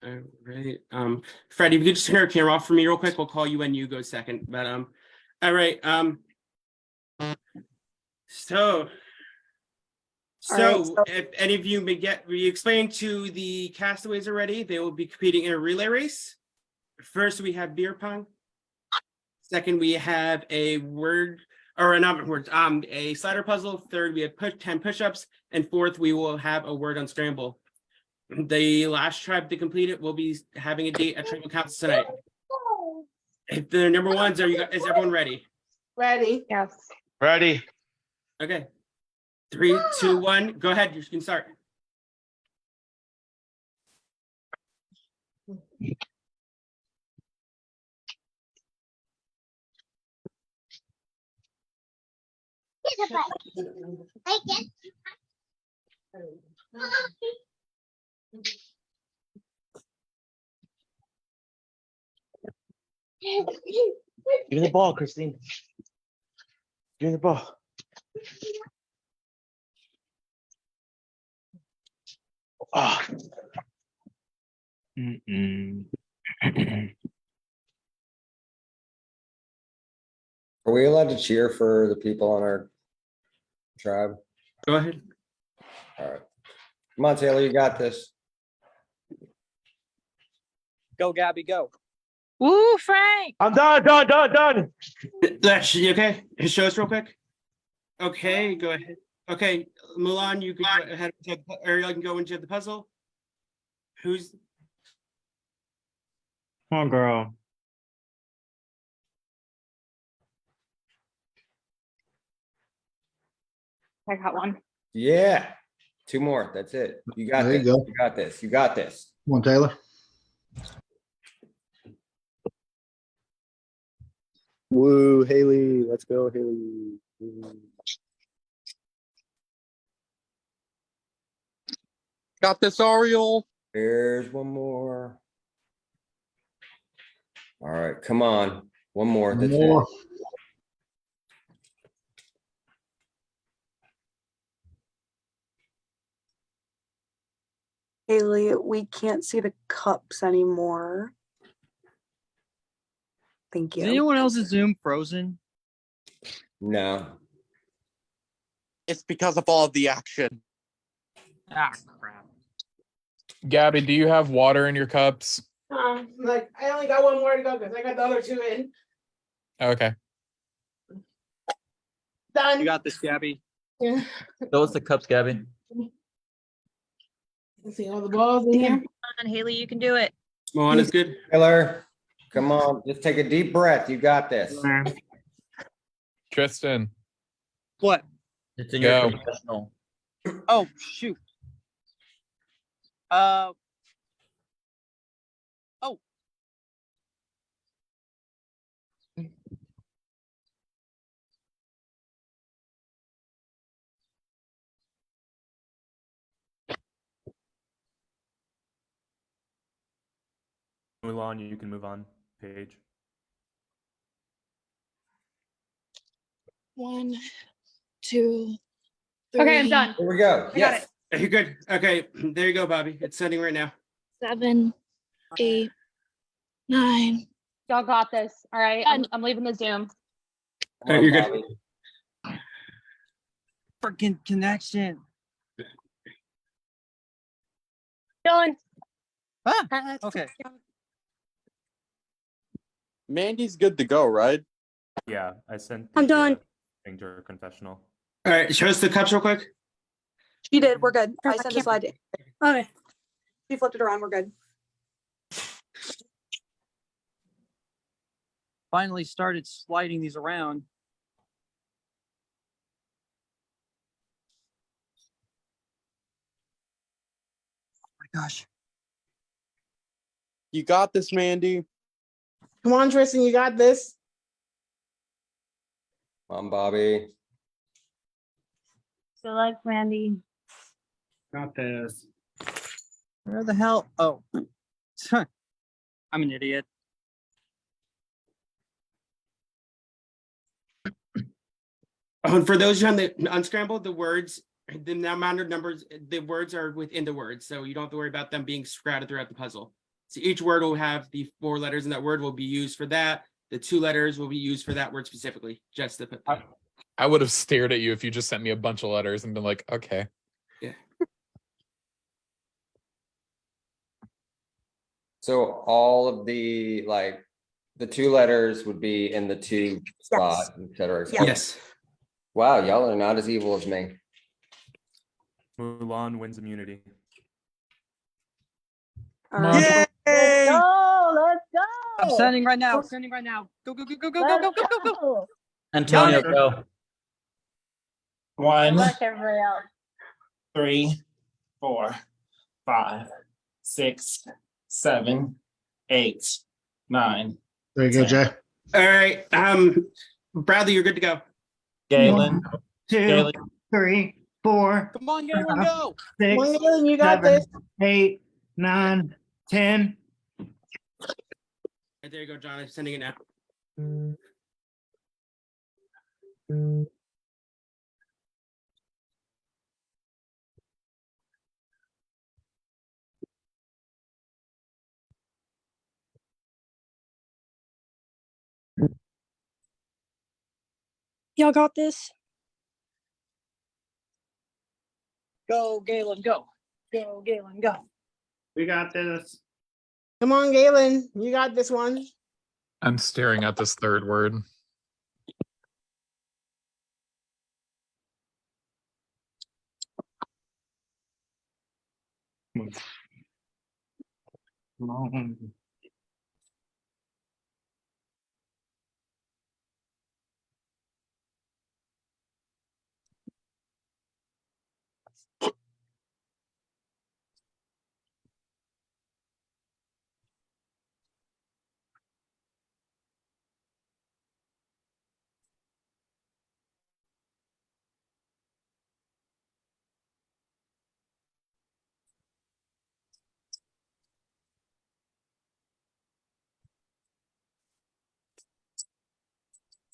All right. Freddie, if you could just turn your camera off for me real quick, we'll call you when you go second. But all right. So if any of you may we explained to the castaways already, they will be competing in a relay race. First, we have beer pong. Second, we have a a slider puzzle. Third, we have 10 push-ups, and fourth, we will have a word on scramble. The last tribe to complete it will be having a date at Tribal Council tonight. If the number ones is everyone ready? Ready. Yes. Ready. Okay. 3, 2, 1. Go ahead. You can start. Give me the ball, Christine. Give me the ball. Oh. Are we allowed to cheer for the people on our tribe? Go ahead. All right. Come on, Taylor, you got this. Go, Gabby, go. Woo, Frank. I'm done. That's okay. Show us real quick. Okay, go ahead. Okay, Mulan, you can go ahead. Ariel can go into the puzzle. Who's? Come on, girl. I got one. Yeah. 2 more. That's it. You got There this. you go. You got this. You got this. Come on, Taylor. Woo, Haley. Let's go, Haley. Woo. Got this, Ariel. Here's one more. All right, come on. One more. That's More. it. Haley, we can't see the cups anymore. Thank Is you. anyone else's Zoom frozen? No. It's because of all of the action. Ah, crap. Gabby, do you have water in your cups? Like I only got one more to go because I got the other 2 in. Okay. Done. You got this, Gabby. Yeah. Those the cups, Gabby. See all the balls in here. Come on, Haley, you can do it. Mulan is good. Taylor, come on. Just take a deep breath. You got this. Tristan, What? It's in Go. your confessional. Oh, shoot. Oh. Mulan, you can move on page. 1, 2, 3. Okay, I'm done. Here we go. I got Yes. You're good. Okay, there you go, Bobby. It's sending right now. 7, 8, 9. Y'all got this. All right. I'm leaving the Zoom. Come on, You're good. Bobby. Freaking connection. Dylan. Ah, okay. Mandy's good to go, right? Yeah, I sent. I'm done. Thing to her confessional. All right, show us the cups real quick. She did. We're good. I Perfect. sent the slide. Okay. She flipped it around. We're good. Finally started sliding these around. Oh my gosh. You got this, Mandy. Come on, Tristan. You got this. Come on, Bobby. Good luck, Randy. Got this. Where the hell? Oh, I'm an idiot. Oh, and for those on the unscrambled, the words, the amount of numbers, the words are within the words, so you don't have to worry about them being scattered throughout the puzzle. So each word will have the 4 letters, and that word will be used for that. The 2 letters will be used for that word specifically, just to put that. I would have stared at you if you just sent me a bunch of letters and been like, okay. So all of the, like, the 2 letters would be in the 2 spot, et cetera, et cetera. Yes. Wow, y'all are not as evil as me. Mulan wins immunity. All right. Yay! Let's go. I'm sending right now. Sending right now. Go, go, go, go, go, go, go, go, go, go. Antonio, go. 1, Good luck, everybody else. 3, 4, 5, 6, 7, 8, 9. There you go, Jay. All right. Bradley, you're good to go. Galen. 2, Galen. 3, 4, Come on, Galen, go. 6, Come on, Galen, you got 7, this. 8, 9, 10. Right, there you go, John. I'm sending it now. Y'all got this. Go, Galen, go. Go, Galen, go. We got this. Come on, Galen, you got this one. I'm staring at this 3rd word. Come on.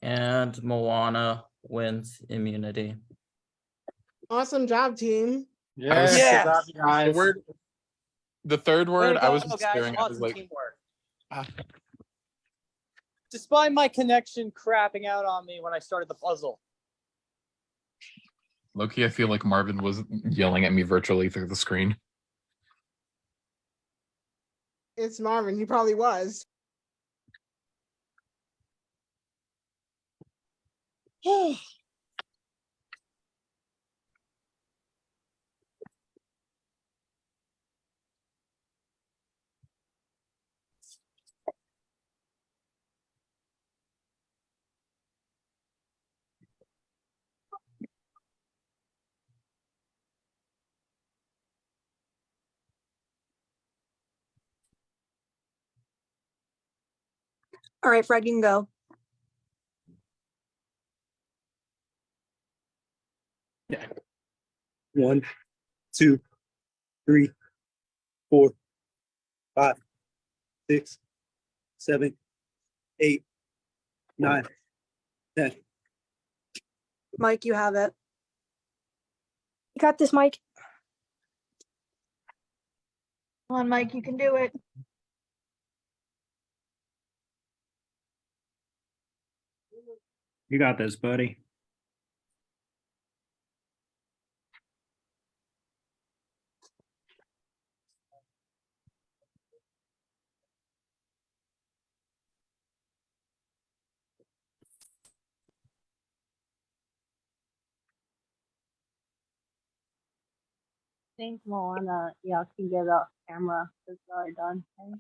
And Moana wins immunity. Awesome job, team. Yes. Yes. Good job, you guys. The 3rd Way word, to I go, was just guys. staring at. I was Awesome like, teamwork. ah. Despite my connection crapping out on me when I started the puzzle. Loki, I feel like Marvin was yelling at me virtually through the screen. It's Marvin. He probably was. All right, Fred, you can go. One, 2, 3, 4, 5, 6, 7, 8, 9, 10. Mike, you have it. You got this, Mike. Come on, Mike, you can do it. You got this, buddy. I think Moana, yeah, can get off camera. It's already done. Okay?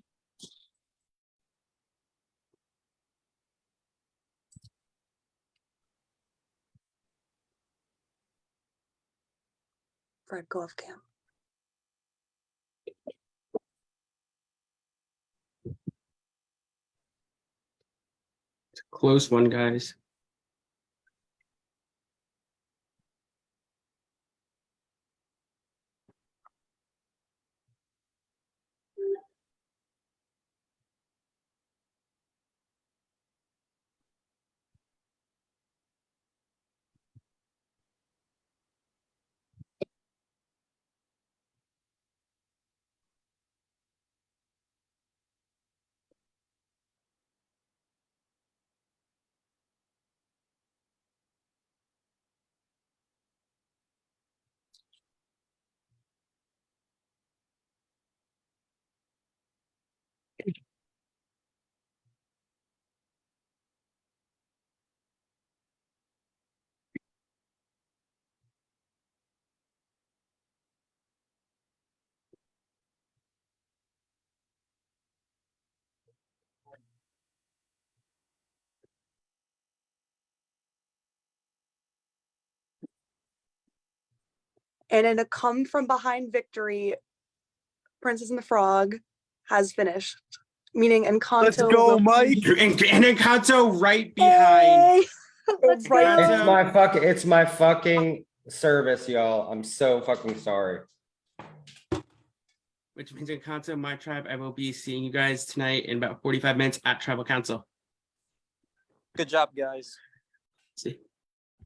Fred, go off cam. Close one, guys. And in a come from behind victory, Princess and the Frog has finished. Meaning Encanto. Let's go, will- Mike. And Encanto right behind. Yay! Let's Right. go. It's my fucking service, y'all. I'm so fucking sorry. Which means Encanto, my tribe, I will be seeing you guys tonight in about 45 minutes at Tribal Council. Good job, guys. See.